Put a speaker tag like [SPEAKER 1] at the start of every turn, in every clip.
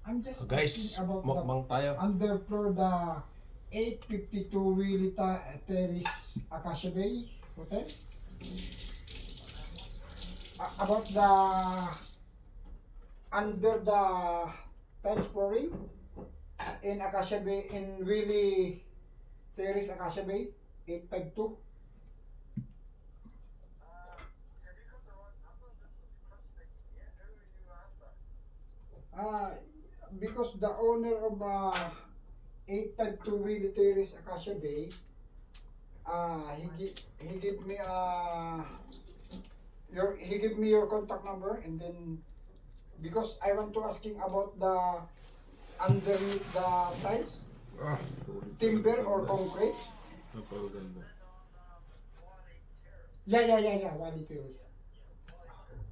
[SPEAKER 1] I'm just
[SPEAKER 2] Guys,
[SPEAKER 1] asking about the
[SPEAKER 2] mukbang tayo.
[SPEAKER 1] underfloor, the 852 Willita Terrace Acacia Bay Hotel. About the under the tiles flooring in Acacia Bay, in Willie Terrace Acacia Bay 852. Uh, because the owner of 852 Willie Terrace Acacia Bay, he gave me he gave me your contact number, and then because I want to asking about the underneath the tiles,
[SPEAKER 3] Ah,
[SPEAKER 1] timber or concrete.
[SPEAKER 3] napakaganda.
[SPEAKER 1] Yeah, Wally Terrace.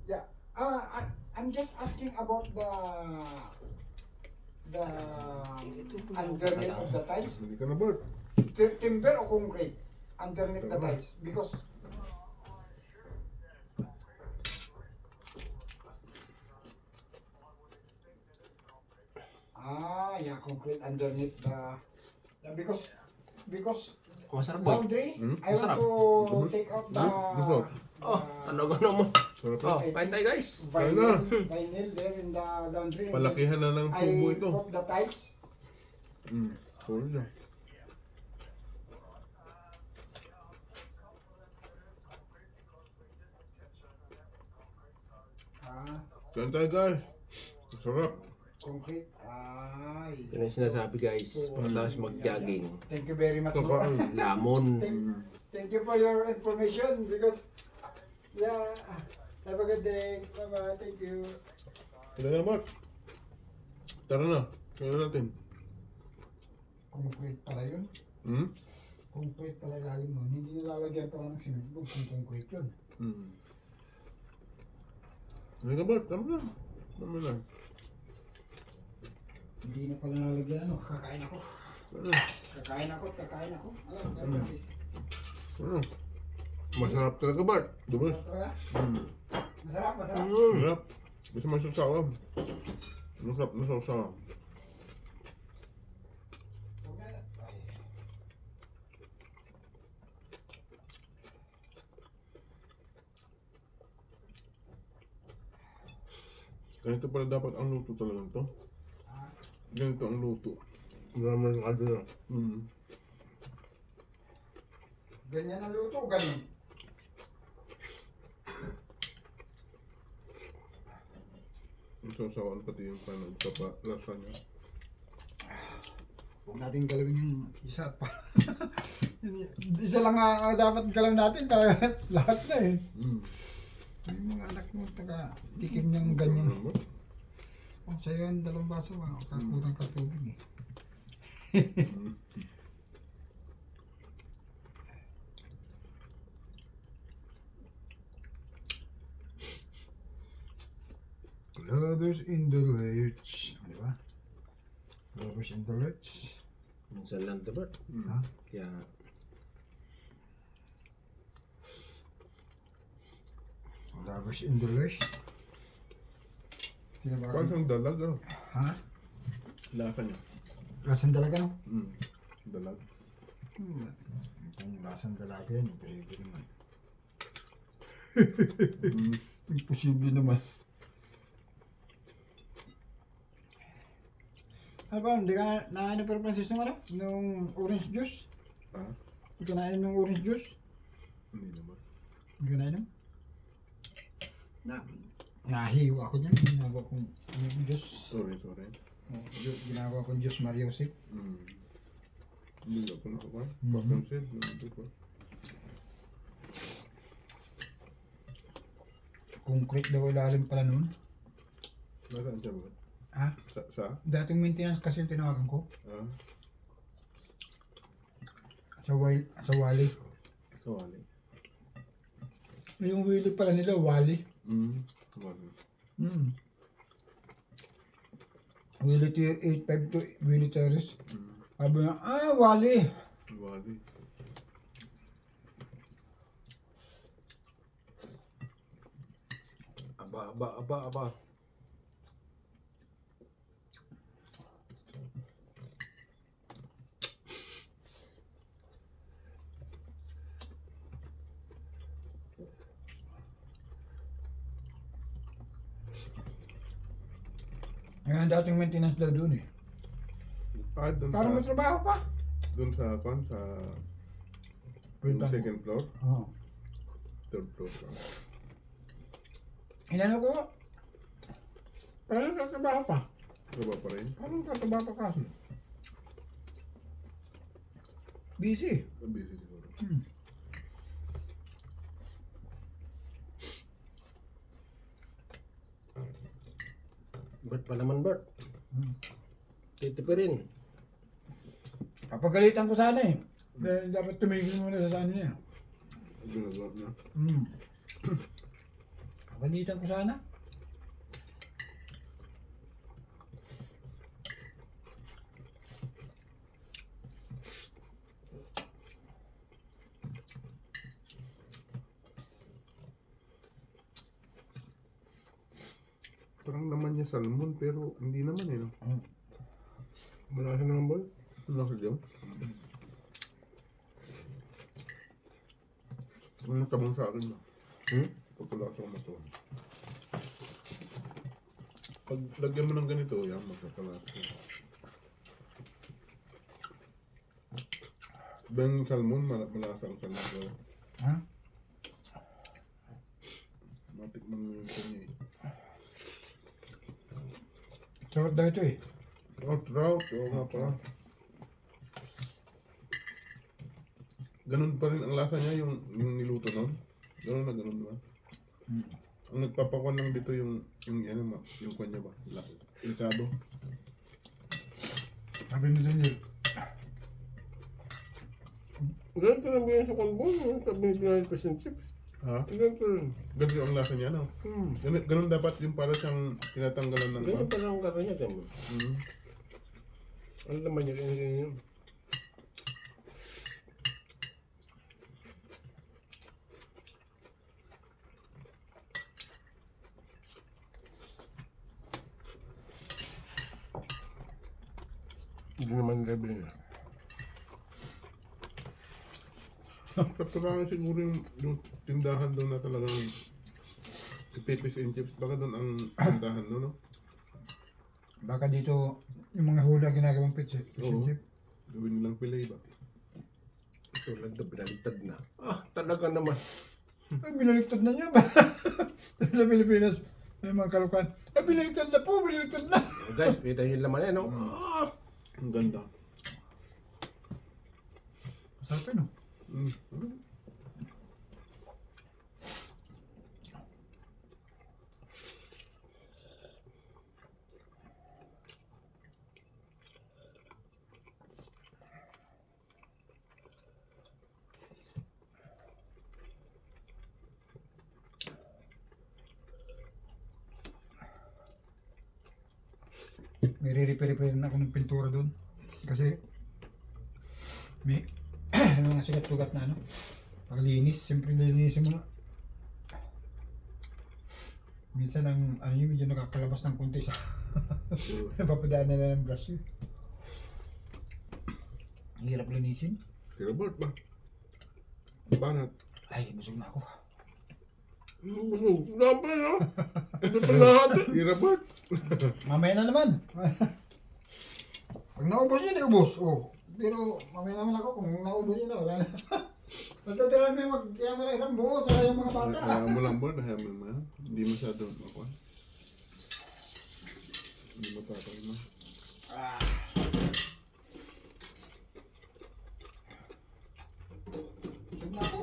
[SPEAKER 1] Yeah. I'm just asking about the underneath of the tiles.
[SPEAKER 3] Hindi ka na, Bert.
[SPEAKER 1] Timber or concrete underneath the
[SPEAKER 3] Tama.
[SPEAKER 1] tiles, because yeah, concrete underneath the, yeah, because
[SPEAKER 2] Masarap boy.
[SPEAKER 1] laundry, I want
[SPEAKER 2] Masarap.
[SPEAKER 1] to take out the
[SPEAKER 3] Gusto.
[SPEAKER 2] Oh, ano mo?
[SPEAKER 3] Sarap
[SPEAKER 2] Oh,
[SPEAKER 3] na.
[SPEAKER 2] kain tayo guys.
[SPEAKER 3] Kain na.
[SPEAKER 1] vinyl there in the laundry, and
[SPEAKER 3] Palakihan na ng
[SPEAKER 1] I
[SPEAKER 3] tubo ito.
[SPEAKER 1] put the tiles.
[SPEAKER 3] Sorry na. Kain tayo, guys. Sarap.
[SPEAKER 1] Concrete.
[SPEAKER 2] Yan ang sinasabi guys. Pagkatapos mag-jogging.
[SPEAKER 1] Thank you very much.
[SPEAKER 3] Ito ka.
[SPEAKER 2] Lamon.
[SPEAKER 1] Thank you for your information, because yeah, have a good day. Bye-bye. Thank you.
[SPEAKER 3] Kailan na, Bert? Tara na. Kailan natin.
[SPEAKER 1] Concrete pala yun. Concrete pala lalim nun. Hindi nilalagyan pa ng cement box yung concrete yun.
[SPEAKER 3] Kailan ka, Bert? Tara na. Tama na.
[SPEAKER 1] Hindi na pala nalagyan. Kakain ako.
[SPEAKER 3] Tara.
[SPEAKER 1] Kakain ako. Alam, guys.
[SPEAKER 3] Masarap talaga, Bert. Dubos.
[SPEAKER 1] Masarap.
[SPEAKER 3] Masarap. Gusto mo sasawa. Masarap na sasawa. Ganito pala dapat ang luto talaga to. Ganito ang luto. Marami ng ano na.
[SPEAKER 1] Ganyan ang luto, ganun.
[SPEAKER 3] Ang sasawaan pati yung panag sa lasagna.
[SPEAKER 1] Huwag natin galawin yung isa pa. Isa lang nga dapat galawin natin. Lahat na eh. Yung mga anak mo, tikim niyang ganyan. Sa'yo yung 2 baso, kakurang katubig eh. Lovers in the Lurch. Di ba? Lovers in the Lurch.
[SPEAKER 2] Minsan lang ito Bert.
[SPEAKER 1] Ha?
[SPEAKER 2] Kaya
[SPEAKER 1] Lovers in the Lurch.
[SPEAKER 3] Parang siyang dalag, ano?
[SPEAKER 1] Ha?
[SPEAKER 3] Lasa niya.
[SPEAKER 1] Lasang dalaga, no?
[SPEAKER 3] Dalag.
[SPEAKER 1] Kung lasang dalaga yan, imposible naman. Imposible naman. Ano ba, hindi ka nakain ng Pero Francis nung ano? Nung orange juice?
[SPEAKER 3] Ha?
[SPEAKER 1] Hindi ka nakain ng orange juice?
[SPEAKER 3] Hindi naman.
[SPEAKER 1] Hindi ka nainom? Nahiwa ako dyan. Ginagawa kong juice.
[SPEAKER 3] Sorry.
[SPEAKER 1] Ginagawa kong juice Mario Sip.
[SPEAKER 3] Hindi ako nakakuha. Pakansin. Hindi ko.
[SPEAKER 1] Concrete daw ilalim pala nun.
[SPEAKER 3] Nasaan siya ba?
[SPEAKER 1] Ha?
[SPEAKER 3] Sa?
[SPEAKER 1] Dating maintenance kasi yung tinawagan ko. Sa Wally.
[SPEAKER 3] Kawali.
[SPEAKER 1] Yung Willie pala nila, Wally.
[SPEAKER 3] Kawali.
[SPEAKER 1] Willie 852 Willie Terrace. Sabi niya, Wally.
[SPEAKER 3] Kawali.
[SPEAKER 2] aba.
[SPEAKER 1] Ngayon dating maintenance daw doon eh.
[SPEAKER 3] Doon
[SPEAKER 1] Parang may
[SPEAKER 3] sa,
[SPEAKER 1] trabaho pa.
[SPEAKER 3] doon sa, kwan, sa
[SPEAKER 1] Punta mo.
[SPEAKER 3] second floor,
[SPEAKER 1] Oo.
[SPEAKER 3] third floor lang.
[SPEAKER 1] Inano ko, parang katrabaho pa.
[SPEAKER 3] Trabaho pa rin.
[SPEAKER 1] Parang katrabaho pa kasi. Busy.
[SPEAKER 3] Busy siguro.
[SPEAKER 1] Hmm.
[SPEAKER 2] Bert pa naman, Bert.
[SPEAKER 1] Hmm.
[SPEAKER 2] Titipirin.
[SPEAKER 1] Papagalitan ko sana eh. Dahil dapat tumigil muna sa ano niya.
[SPEAKER 3] Ginagawa na.
[SPEAKER 1] Hmm. Papagalitan ko sana.
[SPEAKER 3] Parang naman niya salmon, pero hindi naman eh, no?
[SPEAKER 1] Hmm.
[SPEAKER 2] Malasa naman, boy.
[SPEAKER 3] Ano ka dyan? Ang natabang sa akin, no? Pagkalasa ko na to. Pag lagyan mo ng ganito, yan, magkakalasa ko. Bang salmon, malasa ang salmon.
[SPEAKER 1] Ha?
[SPEAKER 3] Matikman mo yung kanya eh.
[SPEAKER 1] Sarap daw ito eh.
[SPEAKER 3] Trout, oo nga pala. Ganun pa rin ang lasa niya, yung niluto nun. Ganun na ganun ba?
[SPEAKER 1] Hmm.
[SPEAKER 3] Ang nagpapakuan lang dito yung kanya ba? Ilsado.
[SPEAKER 1] Sabi mo doon yun.
[SPEAKER 2] Ganito lang ba yun sa konbon? Sabi ni Pinay Fish and Chips.
[SPEAKER 3] Ha?
[SPEAKER 2] Ganito rin.
[SPEAKER 3] Ganun ang lasa niya, no? Ganun dapat yung para siyang tinatanggalan ng...
[SPEAKER 2] Ganyan pala ang kaka niya, temo.
[SPEAKER 3] Mm.
[SPEAKER 2] Ano naman niya, ganyan yun. Hindi naman gabi niya.
[SPEAKER 3] Kapag siguro yung tindahan doon na talagang Pepes and Chips, baka doon ang tindahan doon, no?
[SPEAKER 1] Baka dito yung mga hula ginagawang pitch.
[SPEAKER 3] Oo. Gawin nilang pilay ba?
[SPEAKER 2] Tulad na pinaligtad na. Ah, talaga naman.
[SPEAKER 1] Ay, binaligtad na niya ba? Sa Pilipinas, may mga kalukan. Ay, binaligtad na po, binaligtad na.
[SPEAKER 2] Oh, guys, kita yung laman yan, no? Ah!
[SPEAKER 3] Ang ganda.
[SPEAKER 1] Masarap yun, no?
[SPEAKER 3] Mm.
[SPEAKER 1] May re-repair na ako ng pintura doon. Kasi may mga sigat-sugat na ano. Paglinis, siyempre lilinisin mo na. Minsan ang ano yun, medyo nakakalabas ng konti sa napapadaan na ng brush yun. Ang hirap linisin.
[SPEAKER 3] Si Robert ba? Banat.
[SPEAKER 1] Ay, busog na ako.
[SPEAKER 2] Dapat, no? Ito pa lahat.
[SPEAKER 3] Si Robert.
[SPEAKER 1] Mamaya na naman. Pag naubos yun, naubos. Oh. Pero mamaya naman ako kung naubos yun na. Wala na. Basta tira may mag-kaya lang isang buo sa yung mga bata.
[SPEAKER 3] Hayaan mo lang ba? Hayaan mo naman. Hindi masyado ako. Hindi matatay mo.
[SPEAKER 1] Busog na ako.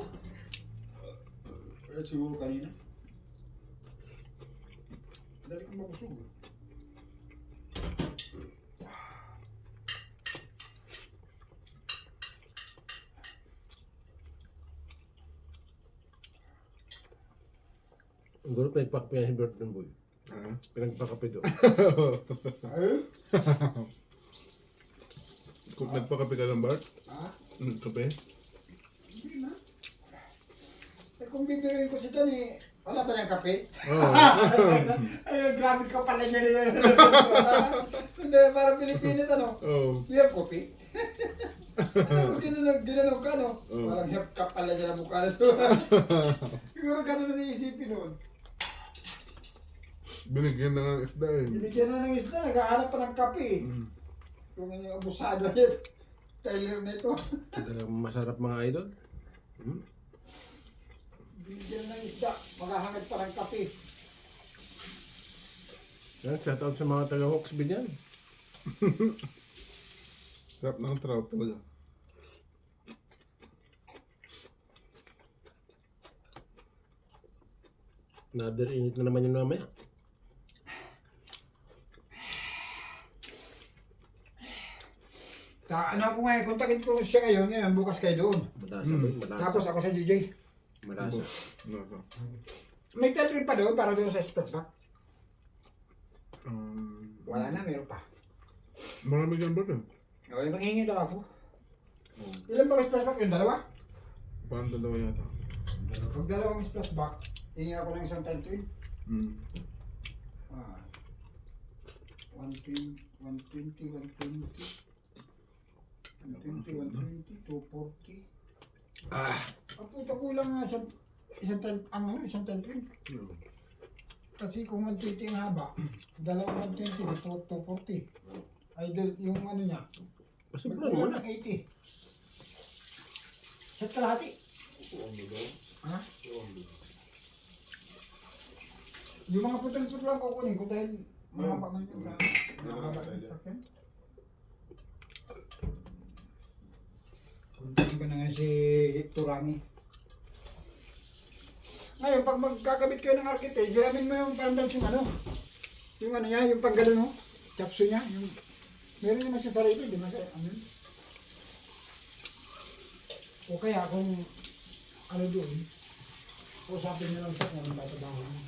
[SPEAKER 1] Kaya siguro kanina. Dali kong mabusog.
[SPEAKER 2] Siguro pinagpakape niya si Bert dun, boy.
[SPEAKER 3] Ha?
[SPEAKER 2] Pinagpakape doon.
[SPEAKER 1] Ay?
[SPEAKER 3] Kung nagpakape ka lang, Bart?
[SPEAKER 1] Ha?
[SPEAKER 3] Nagkape?
[SPEAKER 1] Hindi na. Eh kung bibiruin ko si Tony, wala ba niyang kape?
[SPEAKER 3] Oo.
[SPEAKER 1] Ay, grabe ka pala niya nila. Hindi, parang Pilipinas ano.
[SPEAKER 3] Oo.
[SPEAKER 1] Yung kopi. Ginanong ka no?
[SPEAKER 3] Oo.
[SPEAKER 1] Parang hip ka pala niya na mukha na to. Siguro gano'n na isipin noon.
[SPEAKER 3] Binigyan na nga ng isda eh.
[SPEAKER 1] Binigyan na ng isda, nag-aanap pa ng kape eh. Yung abusado nito. Tyler na ito.
[SPEAKER 2] Talagang masarap mga idol.
[SPEAKER 1] Binigyan ng isda, maghahangad pa ng kape.
[SPEAKER 2] Yan, shout out sa mga taga Hawksbill yan.
[SPEAKER 3] Sarap ng trout talaga.
[SPEAKER 2] Another init na naman yun mamaya.
[SPEAKER 1] Ano ko ngayon, kontakin ko siya ngayon, bukas kayo doon.
[SPEAKER 2] Malasa ba yun? Malasa.
[SPEAKER 1] Tapos ako sa DJ.
[SPEAKER 2] Malasa.
[SPEAKER 3] Ano?
[SPEAKER 1] May telephone pa doon para doon sa express pack. Wala na, meron pa.
[SPEAKER 3] Marami dyan ba dyan?
[SPEAKER 1] Okay, manghingi daw ako. Ilan ba express pack? Yung dalawa?
[SPEAKER 3] Parang dalawa yata.
[SPEAKER 1] Pag dalawang express pack, hingi ako ng isang telephone. 120, 120, 240. Ang puto kulang nga isang telephone. Kasi kung 120 ang haba, dalawang 120, 240. Idol, yung ano niya,
[SPEAKER 2] Pasiplan mo na.
[SPEAKER 1] ng 80. Sa kalahati. Ha? Yung mga putol-putol lang kukunin ko dahil mahaba man yung mahaba yung sakyan. Kuntiin ko na nga si Turami. Ngayon, pag magkakabit kayo ng architect, giramin mo yung parang yung ano. Yung ano niya, yung pang gano'n, no? Chapso niya. Yung, meron naman siya sarili, di ba? Ano? O kaya kung ano doon, usapin nyo lang siya kung anong tatrabaho mo.